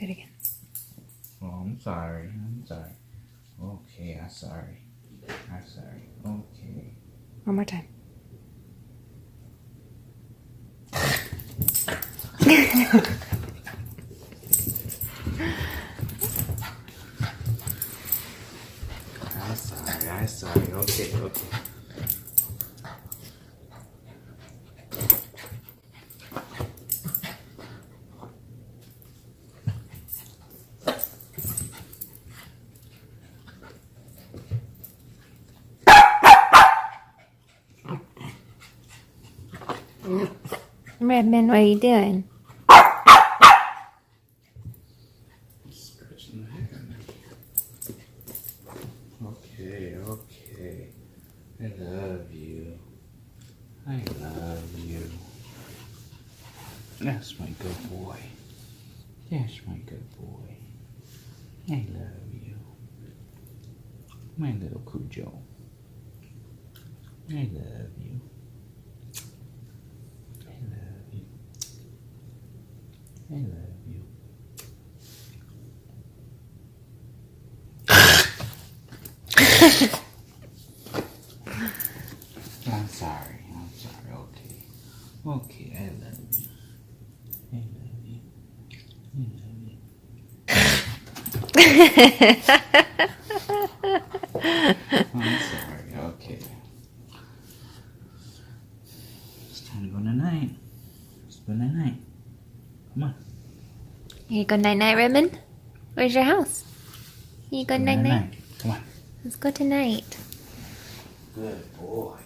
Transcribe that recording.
Do it again. Oh, I'm sorry. I'm sorry. Okay, I'm sorry. I'm sorry. Okay. One more time. I'm sorry. I'm sorry. Okay, okay. Redmond, what are you doing? Scratching the hair. Okay, okay. I love you. I love you. That's my good boy. That's my good boy. I love you. My little Cujo. I love you. I love you. I love you. I'm sorry. I'm sorry. Okay. Okay, I love you. I love you. I love you. I'm sorry. Okay. It's time to go night-night. Let's go night-night. Come on. You go night-night, Redmond? Where's your house? You go night-night? Come on. Let's go tonight. Good boy.